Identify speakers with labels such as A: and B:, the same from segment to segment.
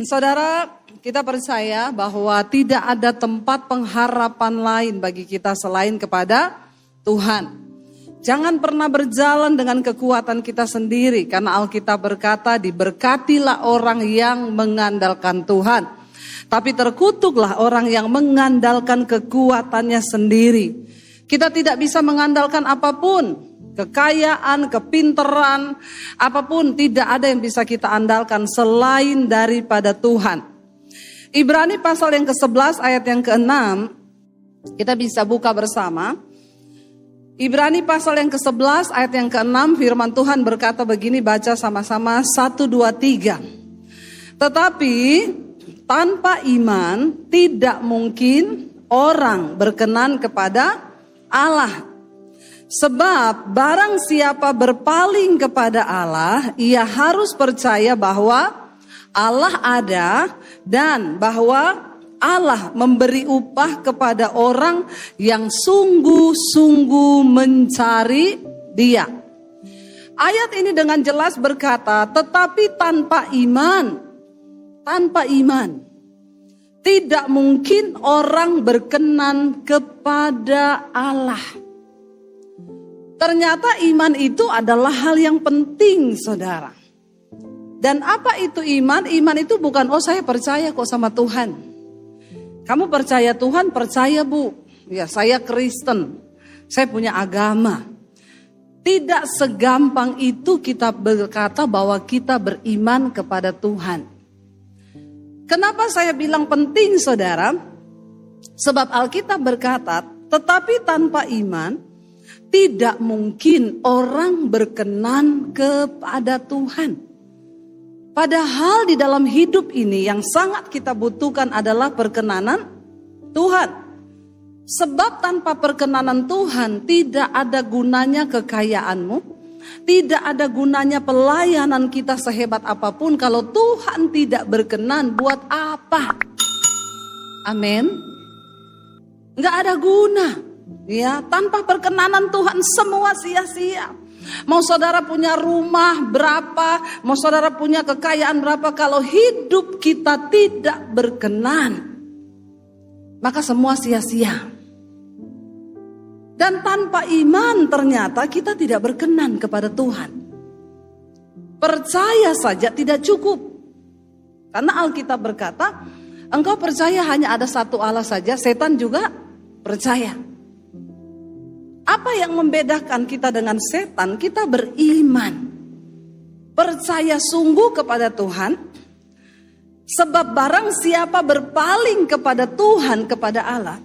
A: Saudara, kita percaya bahwa tidak ada tempat pengharapan lain bagi kita selain kepada Tuhan. Jangan pernah berjalan dengan kekuatan kita sendiri, karena Alkitab berkata, diberkatilah orang yang mengandalkan Tuhan. Tapi terkutuklah orang yang mengandalkan kekuatannya sendiri. Kita tidak bisa mengandalkan apapun. Kekayaan, kepinteran, apapun tidak ada yang bisa kita andalkan selain daripada Tuhan. Ibrani pasal yang ke-11 ayat yang ke-6, kita bisa buka bersama. Ibrani pasal yang ke-11 ayat yang ke-6, firman Tuhan berkata begini, baca sama-sama 1, 2, 3. Tetapi tanpa iman tidak mungkin orang berkenan kepada Allah. Sebab barang siapa berpaling kepada Allah, ia harus percaya bahwa Allah ada dan bahwa Allah memberi upah kepada orang yang sungguh-sungguh mencari Dia. Ayat ini dengan jelas berkata, tetapi tanpa iman tidak mungkin orang berkenan kepada Allah. Ternyata iman itu adalah hal yang penting, saudara. Dan apa itu iman? Iman itu bukan, oh saya percaya kok sama Tuhan. Kamu percaya Tuhan? Percaya bu. Ya saya Kristen. Saya punya agama. Tidak segampang itu kita berkata bahwa kita beriman kepada Tuhan. Kenapa saya bilang penting, saudara? Sebab Alkitab berkata, tetapi tanpa iman tidak mungkin orang berkenan kepada Tuhan. Padahal di dalam hidup ini yang sangat kita butuhkan adalah perkenanan Tuhan. Sebab tanpa perkenanan Tuhan tidak ada gunanya kekayaanmu. Tidak ada gunanya pelayanan kita sehebat apapun kalau Tuhan tidak berkenan, buat apa? Amin. Enggak ada guna. Ya, tanpa perkenanan Tuhan semua sia-sia. Mau saudara punya rumah berapa, mau saudara punya kekayaan berapa, kalau hidup kita tidak berkenan, maka semua sia-sia. Dan tanpa iman ternyata kita tidak berkenan kepada Tuhan. Percaya saja tidak cukup. Karena Alkitab berkata, engkau percaya hanya ada satu Allah saja, setan juga percaya. Apa yang membedakan kita dengan setan? Kita beriman, percaya sungguh kepada Tuhan. Sebab barang siapa berpaling kepada Tuhan, kepada Allah,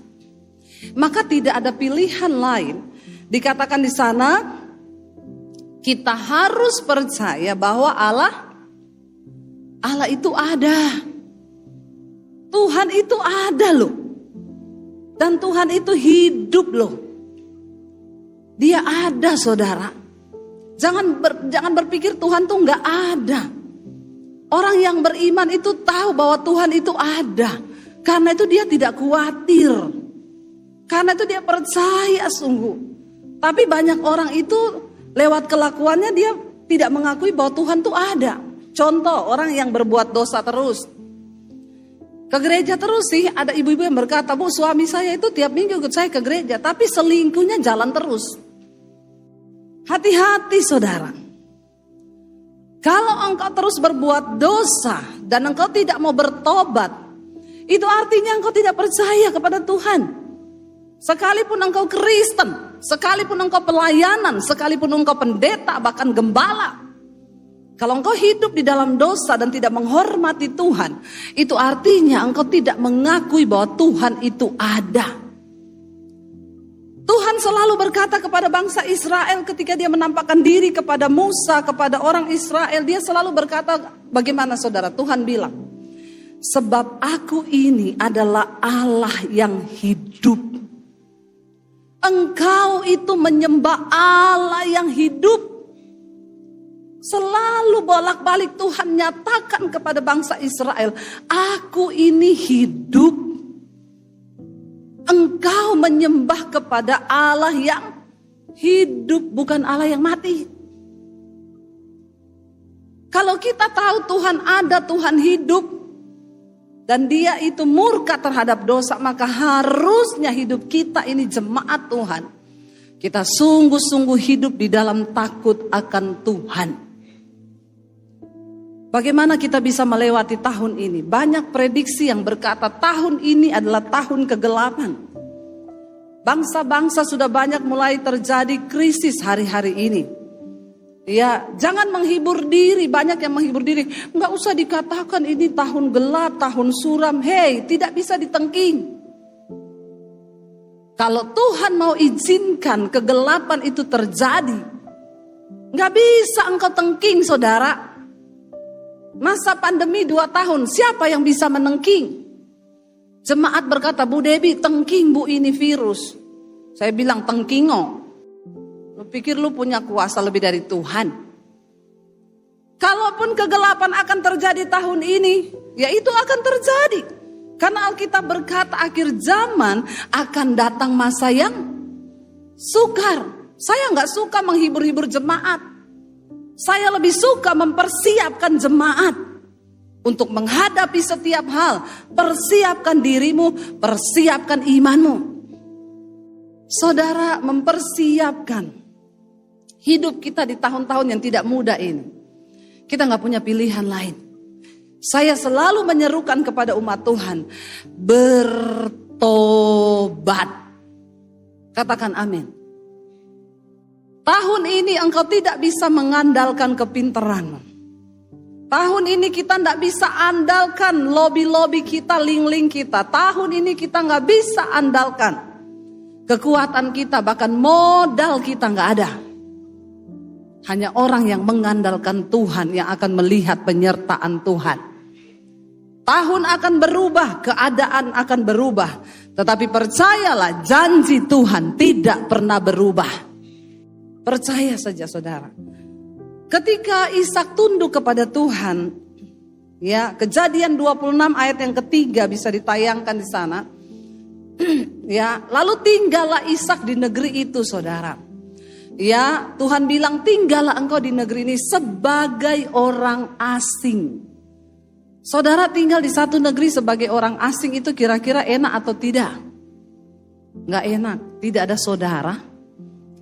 A: maka tidak ada pilihan lain. Dikatakan di sana, kita harus percaya bahwa Allah itu ada. Tuhan itu ada loh. Dan Tuhan itu hidup loh. Dia ada, saudara. Jangan berpikir Tuhan tuh nggak ada. Orang yang beriman itu tahu bahwa Tuhan itu ada. Karena itu dia tidak khawatir. Karena itu dia percaya sungguh. Tapi banyak orang itu lewat kelakuannya dia tidak mengakui bahwa Tuhan tuh ada. Contoh, orang yang berbuat dosa terus. Ke gereja terus sih, ada ibu-ibu yang berkata, bu suami saya itu tiap minggu ikut saya ke gereja, tapi selingkuhnya jalan terus. Hati-hati saudara. Kalau engkau terus berbuat dosa dan engkau tidak mau bertobat, itu artinya engkau tidak percaya kepada Tuhan. Sekalipun engkau Kristen, sekalipun engkau pelayanan, sekalipun engkau pendeta, bahkan gembala. Kalau engkau hidup di dalam dosa dan tidak menghormati Tuhan, itu artinya engkau tidak mengakui bahwa Tuhan itu ada. Tuhan selalu berkata kepada bangsa Israel ketika dia menampakkan diri kepada Musa, kepada orang Israel. Dia selalu berkata, bagaimana saudara? Tuhan bilang, sebab aku ini adalah Allah yang hidup. Engkau itu menyembah Allah yang hidup. Selalu bolak-balik Tuhan nyatakan kepada bangsa Israel, aku ini hidup. Engkau menyembah kepada Allah yang hidup, bukan Allah yang mati. Kalau kita tahu Tuhan ada, Tuhan hidup, dan dia itu murka terhadap dosa, maka harusnya hidup kita ini jemaat Tuhan, kita sungguh-sungguh hidup di dalam takut akan Tuhan. Bagaimana kita bisa melewati tahun ini? Banyak prediksi yang berkata tahun ini adalah tahun kegelapan. Bangsa-bangsa sudah banyak mulai terjadi krisis hari-hari ini. Ya, jangan menghibur diri. Banyak yang menghibur diri. Nggak usah dikatakan ini tahun gelap, tahun suram. Hei, tidak bisa ditengking. Kalau Tuhan mau izinkan kegelapan itu terjadi, nggak bisa engkau tengking, saudara. Masa pandemi 2 tahun, siapa yang bisa menengking? Jemaat berkata, Bu Debbie, tengking Bu ini virus. Saya bilang, tengkingo. Lu pikir lu punya kuasa lebih dari Tuhan? Kalaupun kegelapan akan terjadi tahun ini, ya itu akan terjadi. Karena Alkitab berkata akhir zaman akan datang masa yang sukar. Saya nggak suka menghibur-hibur jemaat. Saya lebih suka mempersiapkan jemaat untuk menghadapi setiap hal. Persiapkan dirimu, persiapkan imanmu. Saudara, mempersiapkan hidup kita di tahun-tahun yang tidak mudah ini. Kita gak punya pilihan lain. Saya selalu menyerukan kepada umat Tuhan, bertobat. Katakan amin. Tahun ini engkau tidak bisa mengandalkan kepintaranmu. Tahun ini kita tidak bisa andalkan lobby-lobby kita, link-link kita. Tahun ini kita gak bisa andalkan kekuatan kita, bahkan modal kita gak ada. Hanya orang yang mengandalkan Tuhan yang akan melihat penyertaan Tuhan. Tahun akan berubah, keadaan akan berubah. Tetapi percayalah, janji Tuhan tidak pernah berubah. Percaya saja saudara. Ketika Ishak tunduk kepada Tuhan, ya, Kejadian 26 ayat yang ketiga bisa ditayangkan di sana. Ya, lalu tinggallah Ishak di negeri itu, saudara. Ya, Tuhan bilang tinggallah engkau di negeri ini sebagai orang asing. Saudara tinggal di satu negeri sebagai orang asing itu kira-kira enak atau tidak? Enggak enak, tidak ada saudara.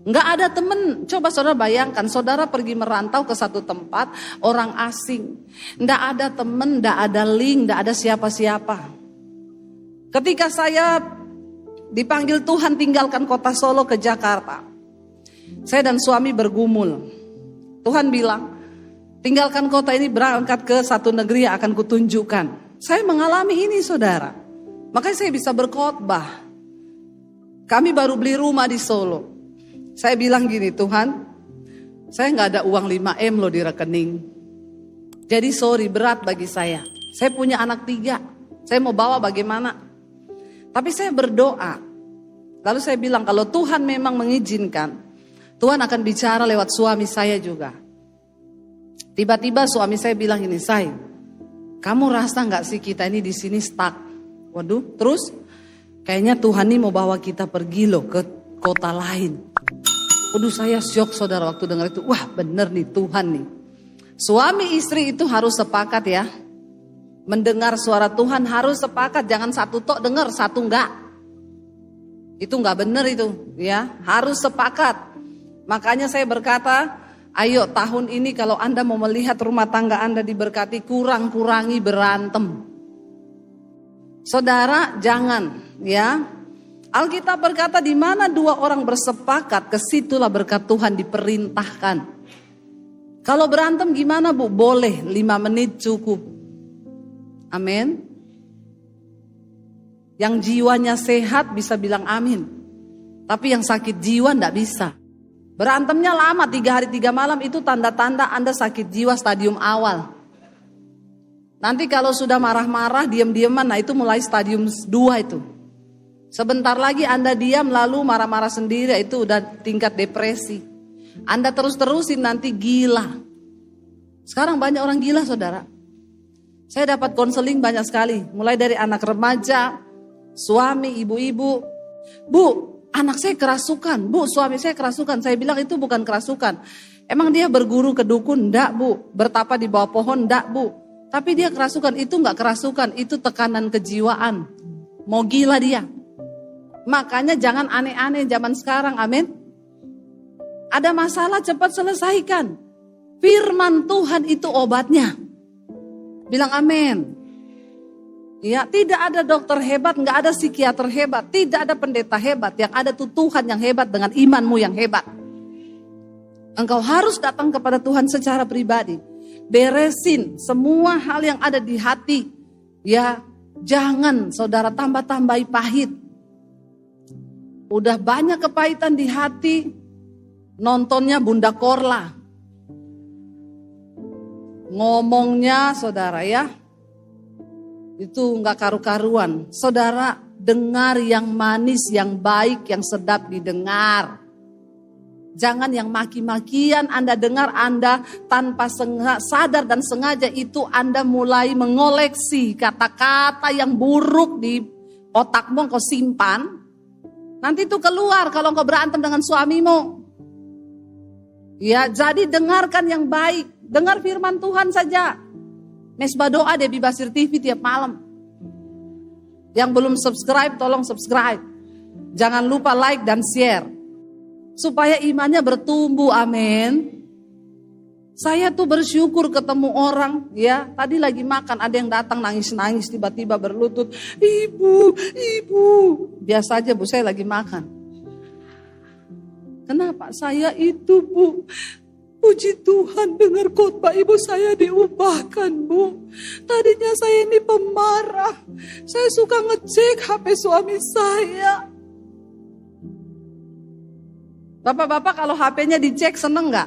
A: Enggak ada teman. Coba saudara bayangkan, saudara pergi merantau ke satu tempat, orang asing. Enggak ada teman, enggak ada link, enggak ada siapa-siapa. Ketika saya dipanggil Tuhan tinggalkan kota Solo ke Jakarta, saya dan suami bergumul. Tuhan bilang, tinggalkan kota ini, berangkat ke satu negeri yang akan kutunjukkan. Saya mengalami ini saudara. Makanya saya bisa berkhotbah. Kami baru beli rumah di Solo. Saya bilang gini, Tuhan, saya gak ada uang 5M loh di rekening. Jadi sorry, berat bagi saya. Saya punya anak 3. Saya mau bawa bagaimana? Tapi saya berdoa. Lalu saya bilang, kalau Tuhan memang mengizinkan, Tuhan akan bicara lewat suami saya juga. Tiba-tiba suami saya bilang ini, Say, kamu rasa gak sih kita ini di sini stuck? Waduh, terus kayaknya Tuhan ini mau bawa kita pergi loh ke kota lain. Waduh, saya syok saudara waktu dengar itu. Wah, bener nih Tuhan nih. Suami istri itu harus sepakat ya. Mendengar suara Tuhan harus sepakat. Jangan satu tok dengar, satu enggak. Itu enggak bener itu ya. Harus sepakat. Makanya saya berkata, ayo tahun ini kalau Anda mau melihat rumah tangga Anda diberkati, kurangi berantem. Saudara, jangan ya. Alkitab berkata di mana 2 orang bersepakat, kesitulah berkat Tuhan diperintahkan. Kalau berantem gimana Bu? Boleh, 5 menit cukup. Amin. Yang jiwanya sehat bisa bilang amin. Tapi yang sakit jiwa enggak bisa. Berantemnya lama, 3 hari 3 malam itu tanda-tanda Anda sakit jiwa stadium awal. Nanti kalau sudah marah-marah, diam-diaman, nah itu mulai stadium 2 itu. Sebentar lagi Anda diam lalu marah-marah sendiri, itu udah tingkat depresi. Anda terus-terusin nanti gila. Sekarang banyak orang gila saudara. Saya dapat konseling banyak sekali. Mulai dari anak remaja, suami, ibu-ibu. Bu, anak saya kerasukan. Bu, suami saya kerasukan. Saya bilang itu bukan kerasukan. Emang dia berguru ke dukun? Enggak Bu. Bertapa di bawah pohon? Enggak Bu. Tapi dia kerasukan, itu enggak kerasukan, itu tekanan kejiwaan. Mau gila dia. Makanya jangan aneh-aneh zaman sekarang, amin. Ada masalah cepat selesaikan. Firman Tuhan itu obatnya. Bilang amin. Ya, tidak ada dokter hebat, enggak ada psikiater hebat, tidak ada pendeta hebat. Yang ada tuh Tuhan yang hebat dengan imanmu yang hebat. Engkau harus datang kepada Tuhan secara pribadi. Beresin semua hal yang ada di hati. Ya, jangan saudara tambah-tambahi pahit. Udah banyak kepahitan di hati. Nontonnya Bunda Korla. Ngomongnya saudara ya. Itu enggak karu-karuan. Saudara dengar yang manis, yang baik, yang sedap didengar. Jangan yang maki-makian Anda dengar, Anda tanpa sadar dan sengaja itu Anda mulai mengoleksi kata-kata yang buruk di otakmu, kau simpan. Nanti itu keluar kalau kau berantem dengan suamimu. Ya, jadi dengarkan yang baik. Dengar firman Tuhan saja. Mesbah doa Debbie Basir TV tiap malam. Yang belum subscribe, tolong subscribe. Jangan lupa like dan share. Supaya imannya bertumbuh, amin. Saya tuh bersyukur ketemu orang, ya. Tadi lagi makan, ada yang datang nangis-nangis, tiba-tiba berlutut. Ibu. Biasa aja Bu, saya lagi makan. Kenapa? Saya itu Bu, puji Tuhan dengar khotbah ibu saya diubahkan Bu. Tadinya saya ini pemarah. Saya suka ngecek HP suami saya. Bapak-bapak kalau HP-nya dicek seneng gak?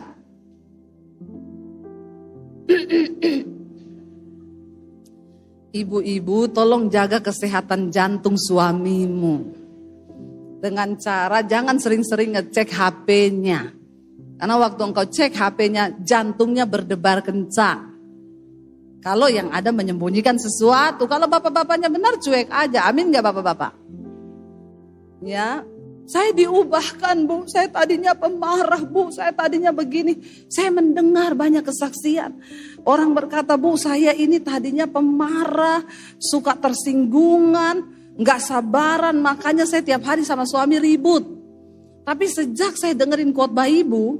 A: Ibu-ibu tolong jaga kesehatan jantung suamimu. Dengan cara jangan sering-sering ngecek HP-nya. Karena waktu engkau cek HP-nya jantungnya berdebar kencang. Kalau yang ada menyembunyikan sesuatu. Kalau bapak-bapaknya benar cuek aja. Amin gak bapak-bapak? Ya. Saya diubahkan Bu, saya tadinya pemarah Bu, saya tadinya begini. Saya mendengar banyak kesaksian. Orang berkata Bu, saya ini tadinya pemarah, suka tersinggungan, gak sabaran. Makanya saya tiap hari sama suami ribut. Tapi sejak saya dengerin khotbah ibu,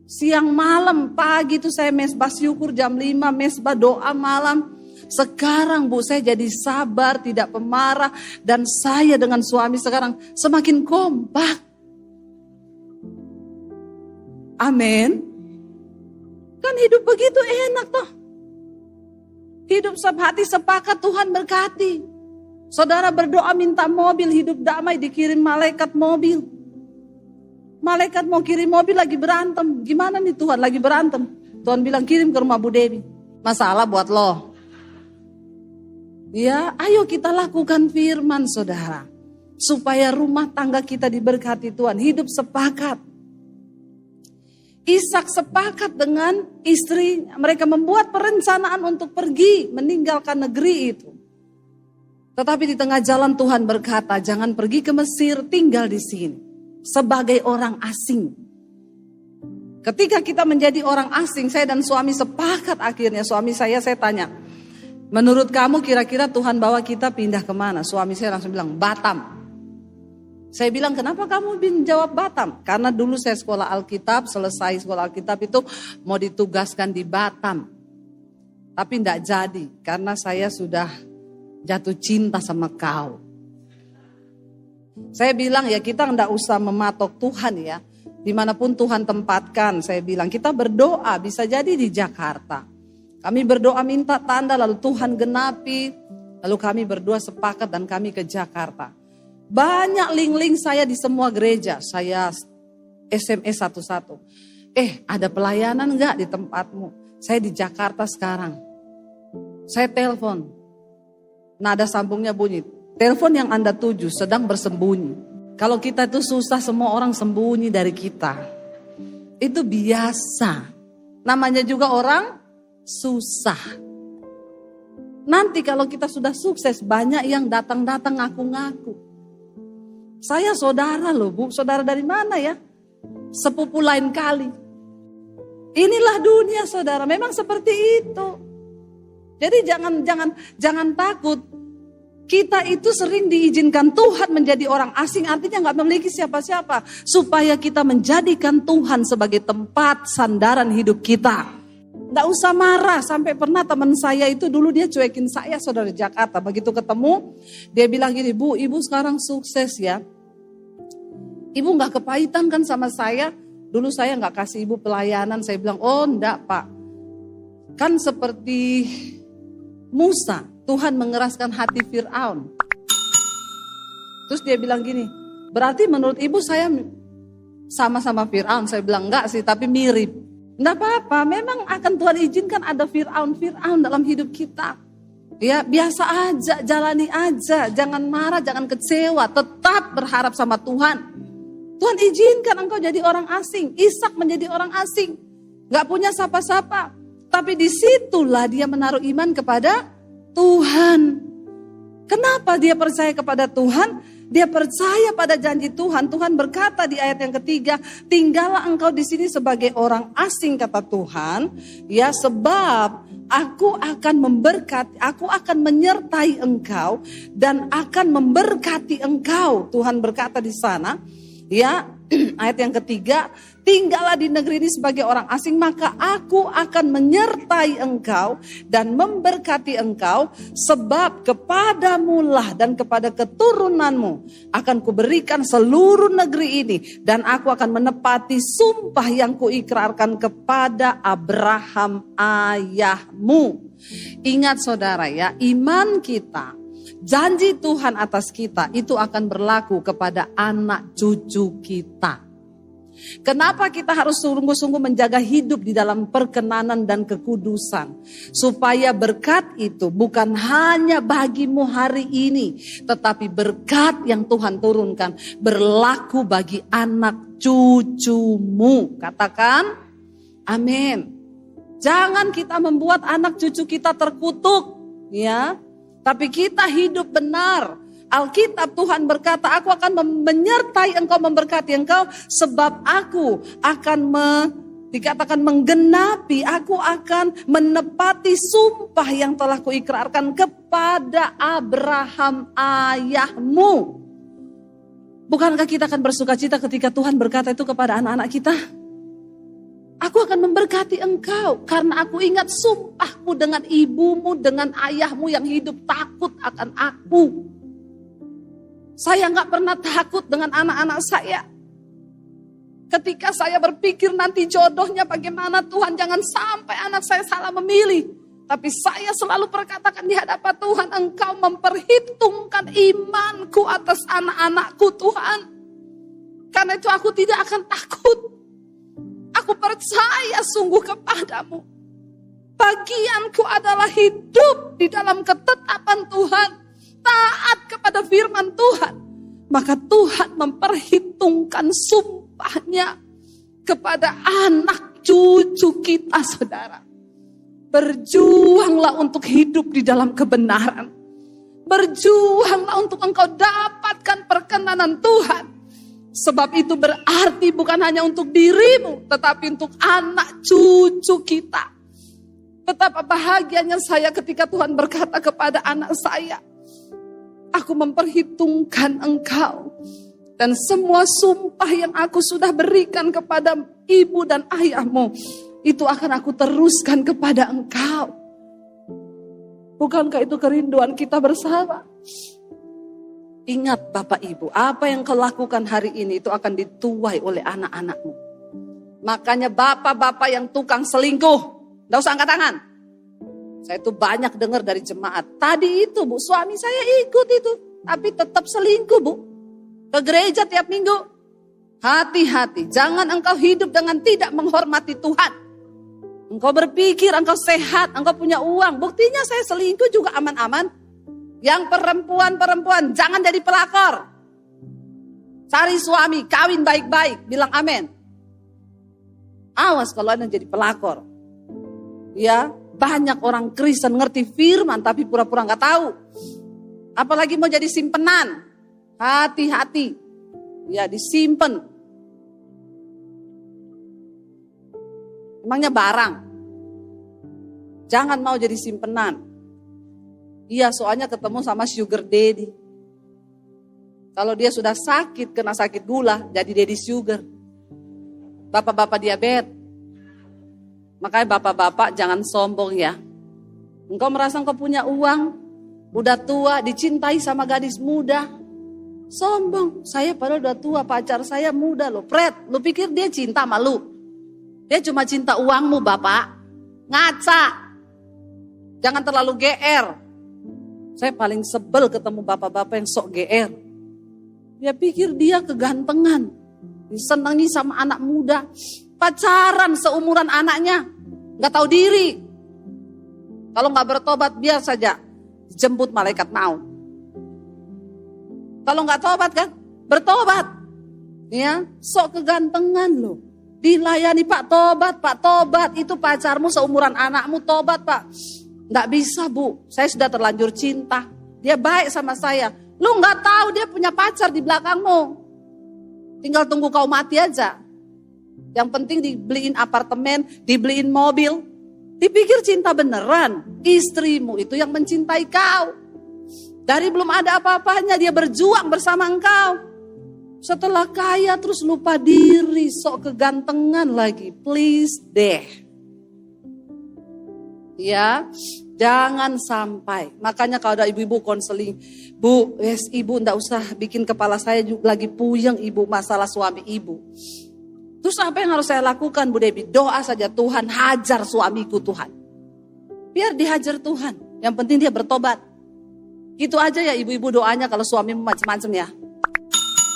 A: siang malam pagi itu saya mesbah syukur jam 5, mesbah doa malam. Sekarang Bu saya jadi sabar, tidak pemarah. Dan saya dengan suami sekarang semakin kompak. Amin. Kan hidup begitu enak toh. Hidup hati sepakat Tuhan berkati. Saudara berdoa minta mobil, hidup damai dikirim malaikat mobil. Malaikat mau kirim mobil lagi berantem. Gimana nih Tuhan lagi berantem? Tuhan bilang kirim ke rumah Bu Dewi. Masalah buat lo. Ya, ayo kita lakukan firman saudara. Supaya rumah tangga kita diberkati Tuhan. Hidup sepakat. Ishak sepakat dengan istri. Mereka membuat perencanaan untuk pergi meninggalkan negeri itu. Tetapi di tengah jalan Tuhan berkata, jangan pergi ke Mesir, tinggal di sini. Sebagai orang asing. Ketika kita menjadi orang asing, saya dan suami sepakat akhirnya. Suami saya tanya, menurut kamu kira-kira Tuhan bawa kita pindah kemana? Suami saya langsung bilang, Batam. Saya bilang, kenapa kamu jawab Batam? Karena dulu saya sekolah Alkitab, selesai sekolah Alkitab itu mau ditugaskan di Batam. Tapi tidak jadi, karena saya sudah jatuh cinta sama kau. Saya bilang ya kita tidak usah mematok Tuhan ya. Dimanapun Tuhan tempatkan, saya bilang kita berdoa bisa jadi di Jakarta. Kami berdoa minta tanda lalu Tuhan genapi. Lalu kami berdua sepakat dan kami ke Jakarta. Banyak link-link saya di semua gereja. Saya SMS satu-satu. Ada pelayanan enggak di tempatmu? Saya di Jakarta sekarang. Saya telepon. Nada sambungnya bunyi. Telepon yang Anda tuju sedang bersembunyi. Kalau kita itu susah semua orang sembunyi dari kita. Itu biasa. Namanya juga orang susah. Nanti kalau kita sudah sukses banyak yang datang-datang ngaku-ngaku. Saya saudara loh Bu. Saudara dari mana ya? Sepupu lain kali. Inilah dunia saudara. Memang seperti itu. Jadi jangan takut. Kita itu sering diizinkan Tuhan menjadi orang asing, artinya nggak memiliki siapa-siapa. Supaya kita menjadikan Tuhan sebagai tempat sandaran hidup kita. Nggak usah marah, sampai pernah teman saya itu dulu dia cuekin saya, saudara Jakarta. Begitu ketemu, dia bilang gini, Bu, Ibu sekarang sukses ya. Ibu nggak kepahitan kan sama saya? Dulu saya nggak kasih Ibu pelayanan. Saya bilang, oh enggak Pak. Kan seperti Musa, Tuhan mengeraskan hati Fir'aun. Terus dia bilang gini, berarti menurut Ibu saya sama-sama Fir'aun? Saya bilang enggak sih, tapi mirip. Enggak apa-apa, memang akan Tuhan izinkan ada Fir'aun dalam hidup kita. Ya biasa aja, jalani aja, jangan marah, jangan kecewa, tetap berharap sama Tuhan. Tuhan izinkan engkau jadi orang asing, Ishak menjadi orang asing, enggak punya siapa-siapa. Tapi disitulah dia menaruh iman kepada Tuhan. Kenapa dia percaya kepada Tuhan? Dia percaya pada janji Tuhan. Tuhan berkata di ayat yang ketiga, tinggallah engkau di sini sebagai orang asing, kata Tuhan. Ya, sebab aku akan memberkati, aku akan menyertai engkau dan akan memberkati engkau. Tuhan berkata di sana. Ya, ayat yang ketiga, tinggallah di negeri ini sebagai orang asing, maka aku akan menyertai engkau dan memberkati engkau, sebab kepadamulah dan kepada keturunanmu akan kuberikan seluruh negeri ini, dan aku akan menepati sumpah yang kuikrarkan kepada Abraham ayahmu. Ingat saudara ya, iman kita, janji Tuhan atas kita itu akan berlaku kepada anak cucu kita. Kenapa kita harus sungguh-sungguh menjaga hidup di dalam perkenanan dan kekudusan? Supaya berkat itu bukan hanya bagimu hari ini, tetapi berkat yang Tuhan turunkan berlaku bagi anak cucumu. Katakan amin. Jangan kita membuat anak cucu kita terkutuk, ya. Tapi kita hidup benar. Alkitab Tuhan berkata, aku akan menyertai engkau, memberkati engkau, sebab aku akan dikatakan menggenapi, aku akan menepati sumpah yang telah kuikrarkan kepada Abraham ayahmu. Bukankah kita akan bersuka cita ketika Tuhan berkata itu kepada anak-anak kita? Aku akan memberkati engkau karena aku ingat sumpahku dengan ibumu, dengan ayahmu yang hidup takut akan aku. Saya gak pernah takut dengan anak-anak saya. Ketika saya berpikir nanti jodohnya bagaimana, Tuhan jangan sampai anak saya salah memilih. Tapi saya selalu perkatakan di hadapan Tuhan, engkau memperhitungkan imanku atas anak-anakku Tuhan. Karena itu aku tidak akan takut. Aku percaya sungguh kepadamu. Bagianku adalah hidup di dalam ketetapan Tuhan. Taat kepada firman Tuhan. Maka Tuhan memperhitungkan sumpahnya kepada anak cucu kita, saudara. Berjuanglah untuk hidup di dalam kebenaran. Berjuanglah untuk engkau dapatkan perkenanan Tuhan. Sebab itu berarti bukan hanya untuk dirimu, tetapi untuk anak cucu kita. Betapa bahagianya saya ketika Tuhan berkata kepada anak saya, aku memperhitungkan engkau. Dan semua sumpah yang aku sudah berikan kepada ibu dan ayahmu, itu akan aku teruskan kepada engkau. Bukankah itu kerinduan kita bersama? Ingat Bapak Ibu, apa yang kau lakukan hari ini itu akan dituai oleh anak-anakmu. Makanya bapak-bapak yang tukang selingkuh, gak usah angkat tangan. Saya itu banyak dengar dari jemaat. Tadi itu Bu, suami saya ikut itu, tapi tetap selingkuh Bu. Ke gereja tiap minggu. Hati-hati, jangan engkau hidup dengan tidak menghormati Tuhan. Engkau berpikir engkau sehat, engkau punya uang. Buktinya saya selingkuh juga aman-aman. Yang perempuan-perempuan jangan jadi pelakor. Cari suami, kawin baik-baik, bilang amin. Awas kalau Anda jadi pelakor. Ya, banyak orang Kristen ngerti firman tapi pura-pura gak tahu. Apalagi mau jadi simpenan. Hati-hati. Ya, disimpen. Emangnya barang. Jangan mau jadi simpenan. Iya, soalnya ketemu sama sugar daddy. Kalau dia sudah sakit, kena sakit gula, jadi daddy sugar. Bapak-bapak diabetes. Makanya bapak-bapak jangan sombong ya. Engkau merasa engkau punya uang, udah tua, dicintai sama gadis muda. Sombong, saya padahal udah tua, pacar saya muda loh. Fred, lu pikir dia cinta sama lu? Dia cuma cinta uangmu bapak. Ngaca. Jangan terlalu GR. Saya paling sebel ketemu bapak-bapak yang sok GR. Dia pikir dia kegantengan. Disenangi sama anak muda. Pacaran seumuran anaknya. Gak tahu diri. Kalau gak bertobat biar saja jemput malaikat maut. Kalau gak tobat kan, bertobat. Ya, sok kegantengan loh. Dilayani Pak tobat. Itu pacarmu seumuran anakmu, tobat Pak. Gak bisa Bu, saya sudah terlanjur cinta. Dia baik sama saya. Lu gak tahu dia punya pacar di belakangmu. Tinggal tunggu kau mati aja. Yang penting dibeliin apartemen, dibeliin mobil. Dipikir cinta beneran. Istrimu itu yang mencintai kau. Dari belum ada apa-apanya dia berjuang bersama engkau. Setelah kaya terus lupa diri, sok kegantengan lagi. Please deh. Ya, jangan sampai. Makanya kalau ada ibu-ibu konseling, Bu, ibu enggak usah bikin kepala saya lagi puyeng ibu masalah suami ibu. Terus apa yang harus saya lakukan Bu Debbie? Doa saja, Tuhan hajar suamiku Tuhan. Biar dihajar Tuhan. Yang penting dia bertobat. Gitu aja ya ibu-ibu doanya kalau suami macam-macam ya.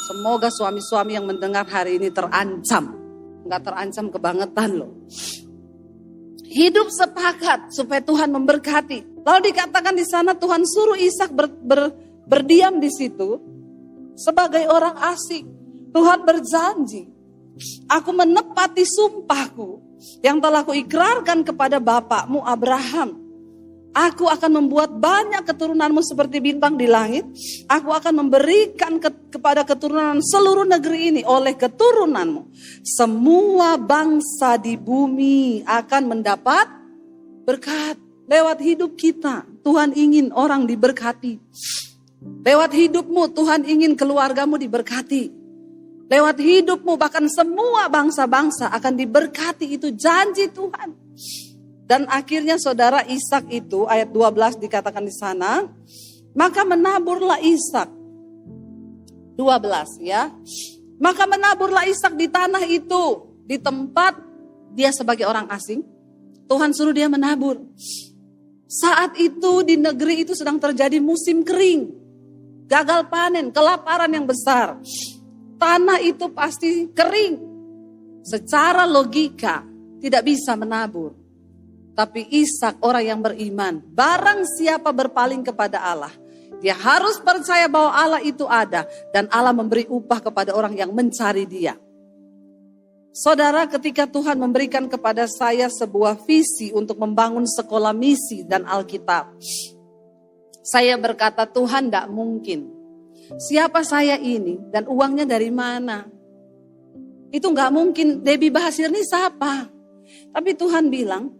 A: Semoga suami-suami yang mendengar hari ini terancam. Enggak terancam kebangetan loh. Hidup sepakat supaya Tuhan memberkati. Lalu dikatakan di sana Tuhan suruh Ishak berdiam di situ sebagai orang asing. Tuhan berjanji, aku menepati sumpahku yang telah kuikrarkan kepada bapakmu Abraham. Aku akan membuat banyak keturunanmu seperti bintang di langit. Aku akan memberikan kepada keturunan seluruh negeri ini oleh keturunanmu. Semua bangsa di bumi akan mendapat berkat. Lewat hidup kita, Tuhan ingin orang diberkati. Lewat hidupmu, Tuhan ingin keluargamu diberkati. Lewat hidupmu, bahkan semua bangsa-bangsa akan diberkati. Itu janji Tuhan. Dan akhirnya saudara Ishak itu ayat 12 dikatakan di sana, maka menaburlah Ishak. 12 ya. Maka menaburlah Ishak di tanah itu, di tempat dia sebagai orang asing. Tuhan suruh dia menabur. Saat itu di negeri itu sedang terjadi musim kering. Gagal panen, kelaparan yang besar. Tanah itu pasti kering. Secara logika tidak bisa menabur. Tapi Ishak orang yang beriman, barang siapa berpaling kepada Allah, dia harus percaya bahwa Allah itu ada dan Allah memberi upah kepada orang yang mencari Dia. Saudara, ketika Tuhan memberikan kepada saya sebuah visi untuk membangun sekolah misi dan Alkitab, saya berkata, Tuhan tidak mungkin. Siapa saya ini dan uangnya dari mana? Itu nggak mungkin. Debbie Bahasir ini siapa? Tapi Tuhan bilang,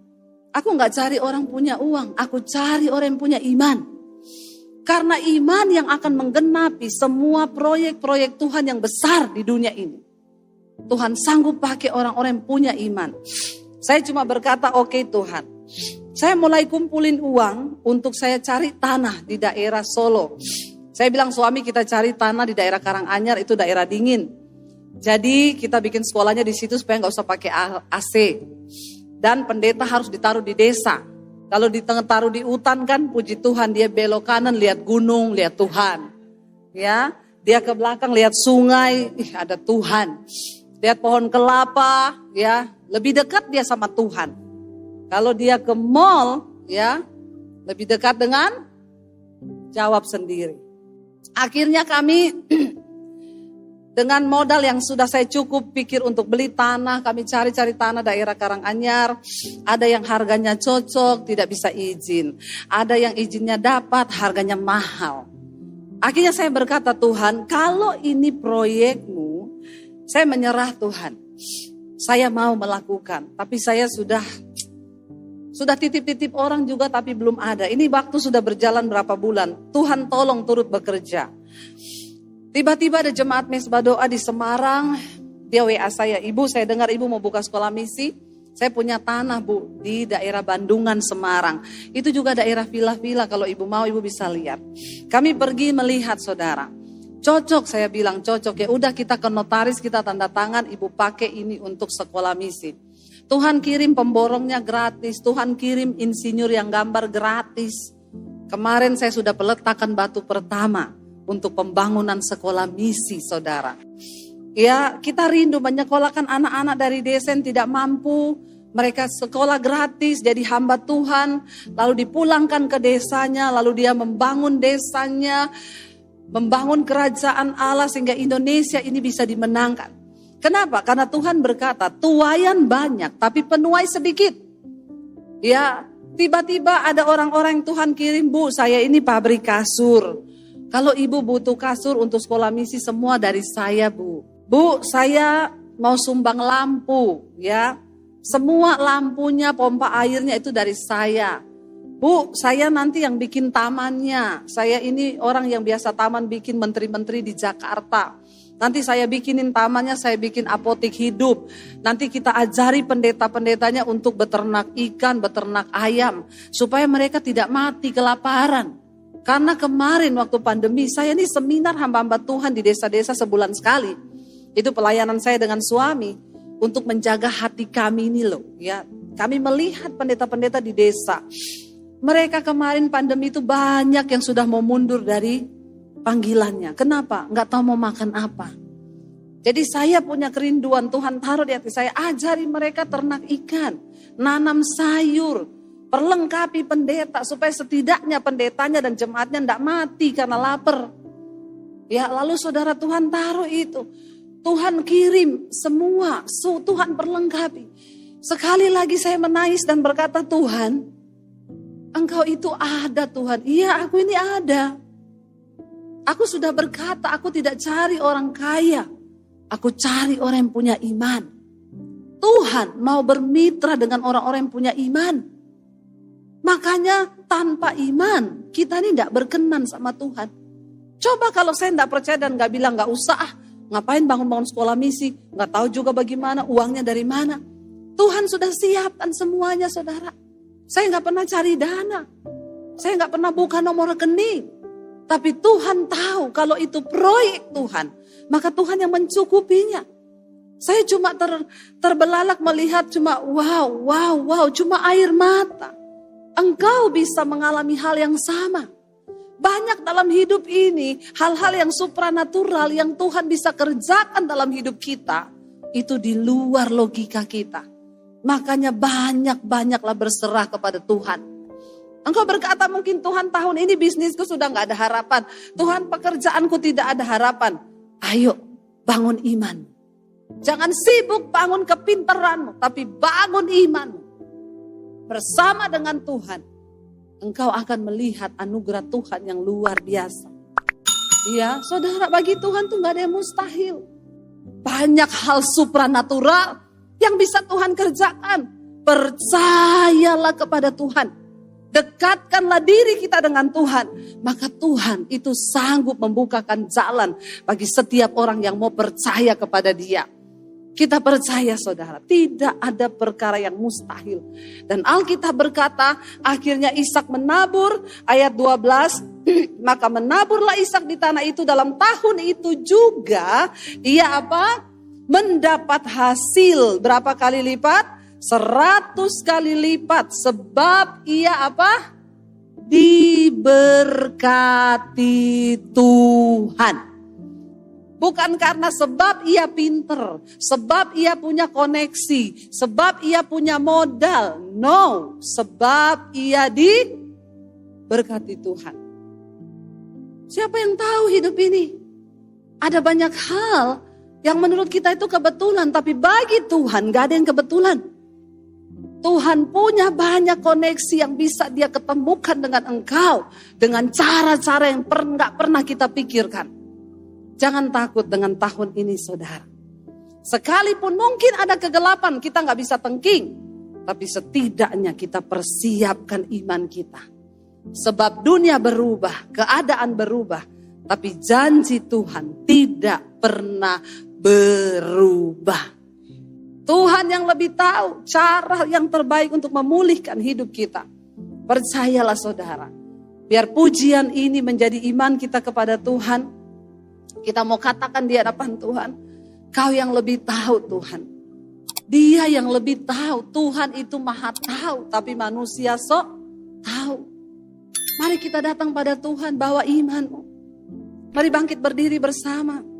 A: aku gak cari orang punya uang, aku cari orang yang punya iman. Karena iman yang akan menggenapi semua proyek-proyek Tuhan yang besar di dunia ini. Tuhan sanggup pakai orang-orang yang punya iman. Saya cuma berkata, oke Tuhan. Saya mulai kumpulin uang untuk saya cari tanah di daerah Solo. Saya bilang suami kita cari tanah di daerah Karanganyar, itu daerah dingin. Jadi kita bikin sekolahnya di situ supaya gak usah pakai AC. Dan pendeta harus ditaruh di desa. Kalau ditaruh di hutan kan puji Tuhan dia belok kanan lihat gunung, lihat Tuhan. Ya, dia ke belakang lihat sungai, ada Tuhan. Lihat pohon kelapa, ya, lebih dekat dia sama Tuhan. Kalau dia ke mall, ya, lebih dekat dengan jawab sendiri. Akhirnya kami dengan modal yang sudah saya cukup pikir untuk beli tanah, kami cari-cari tanah daerah Karanganyar. Ada yang harganya cocok, tidak bisa izin. Ada yang izinnya dapat, harganya mahal. Akhirnya saya berkata, Tuhan, kalau ini proyekmu, saya menyerah Tuhan. Saya mau melakukan, tapi saya sudah Sudah titip-titip orang juga tapi belum ada. Ini waktu sudah berjalan berapa bulan. Tuhan tolong turut bekerja. Tiba-tiba ada jemaat mesbah doa di Semarang. Dia WA saya, "Ibu, saya dengar ibu mau buka sekolah misi. Saya punya tanah, Bu, di daerah Bandungan, Semarang. Itu juga daerah villa-villa, kalau ibu mau ibu bisa lihat." Kami pergi melihat, saudara. Cocok, saya bilang cocok. Ya udah, kita ke notaris, kita tanda tangan, ibu pakai ini untuk sekolah misi. Tuhan kirim pemborongnya gratis, Tuhan kirim insinyur yang gambar gratis. Kemarin saya sudah peletakan batu pertama untuk pembangunan sekolah misi, saudara. Ya, kita rindu menyekolahkan anak-anak dari desa yang tidak mampu. Mereka sekolah gratis, jadi hamba Tuhan. Lalu dipulangkan ke desanya, lalu dia membangun desanya, membangun kerajaan Allah sehingga Indonesia ini bisa dimenangkan. Kenapa? Karena Tuhan berkata, tuaian banyak tapi penuai sedikit. Ya, tiba-tiba ada orang-orang yang Tuhan kirim, "Bu, saya ini pabrik kasur. Kalau ibu butuh kasur untuk sekolah misi, semua dari saya, Bu. Bu, saya mau sumbang lampu, ya. Semua lampunya, pompa airnya itu dari saya. Bu, saya nanti yang bikin tamannya. Saya ini orang yang biasa taman bikin menteri-menteri di Jakarta. Nanti saya bikinin tamannya, saya bikin apotek hidup. Nanti kita ajari pendeta-pendetanya untuk beternak ikan, beternak ayam. Supaya mereka tidak mati kelaparan." Karena kemarin waktu pandemi, saya ini seminar hamba-hamba Tuhan di desa-desa sebulan sekali. Itu pelayanan saya dengan suami untuk menjaga hati kami ini loh. Ya, kami melihat pendeta-pendeta di desa. Mereka kemarin pandemi itu banyak yang sudah mau mundur dari panggilannya. Kenapa? Nggak tahu mau makan apa. Jadi saya punya kerinduan, Tuhan taruh di hati saya, ajari mereka ternak ikan, nanam sayur, perlengkapi pendeta supaya setidaknya pendetanya dan jemaatnya nggak mati karena lapar. Ya, lalu saudara, Tuhan taruh itu. Tuhan kirim semua, Tuhan perlengkapi. Sekali lagi saya menangis dan berkata, "Tuhan, Engkau itu ada, Tuhan." Iya, aku ini ada. Aku sudah berkata, aku tidak cari orang kaya. Aku cari orang yang punya iman. Tuhan mau bermitra dengan orang-orang yang punya iman. Makanya tanpa iman, kita ini tidak berkenan sama Tuhan. Coba kalau saya tidak percaya dan gak bilang, gak usah, ngapain bangun-bangun sekolah misi. Gak tahu juga bagaimana, uangnya dari mana. Tuhan sudah siapkan semuanya, saudara. Saya gak pernah cari dana. Saya gak pernah buka nomor rekening. Tapi Tuhan tahu kalau itu proyek Tuhan, maka Tuhan yang mencukupinya. Saya cuma terbelalak melihat cuma wow, cuma air mata. Engkau bisa mengalami hal yang sama. Banyak dalam hidup ini hal-hal yang supranatural yang Tuhan bisa kerjakan dalam hidup kita. Itu di luar logika kita. Makanya banyaklah berserah kepada Tuhan. Engkau berkata mungkin, "Tuhan, tahun ini bisnisku sudah gak ada harapan. Tuhan, pekerjaanku tidak ada harapan." Ayo bangun iman. Jangan sibuk bangun kepintaranmu, tapi bangun imanmu. Bersama dengan Tuhan, engkau akan melihat anugerah Tuhan yang luar biasa. Iya, saudara, bagi Tuhan tuh gak ada yang mustahil. Banyak hal supranatural yang bisa Tuhan kerjakan. Percayalah kepada Tuhan. Dekatkanlah diri kita dengan Tuhan. Maka Tuhan itu sanggup membukakan jalan bagi setiap orang yang mau percaya kepada Dia. Kita percaya, saudara, tidak ada perkara yang mustahil. Dan Alkitab berkata, akhirnya Ishak menabur, ayat 12, maka menaburlah Ishak di tanah itu, dalam tahun itu juga ia apa? Mendapat hasil berapa kali lipat? 100 kali lipat, sebab ia apa? Diberkati Tuhan. Bukan karena sebab ia pinter, sebab ia punya koneksi, sebab ia punya modal. No, sebab ia diberkati Tuhan. Siapa yang tahu hidup ini? Ada banyak hal yang menurut kita itu kebetulan, tapi bagi Tuhan gak ada yang kebetulan. Tuhan punya banyak koneksi yang bisa Dia ketemukan dengan engkau. Dengan cara-cara yang gak pernah kita pikirkan. Jangan takut dengan tahun ini, saudara. Sekalipun mungkin ada kegelapan, kita gak bisa tengking. tapi setidaknya kita persiapkan iman kita. Sebab dunia berubah, keadaan berubah, tapi janji Tuhan tidak pernah berubah. Tuhan yang lebih tahu cara yang terbaik untuk memulihkan hidup kita. Percayalah saudara, biar pujian ini menjadi iman kita kepada Tuhan. Kita mau katakan di hadapan Tuhan, Kau yang lebih tahu Tuhan. Dia yang lebih tahu, Tuhan itu maha tahu, tapi manusia sok tahu. Mari kita datang pada Tuhan, bawa imanmu. Mari bangkit berdiri bersama.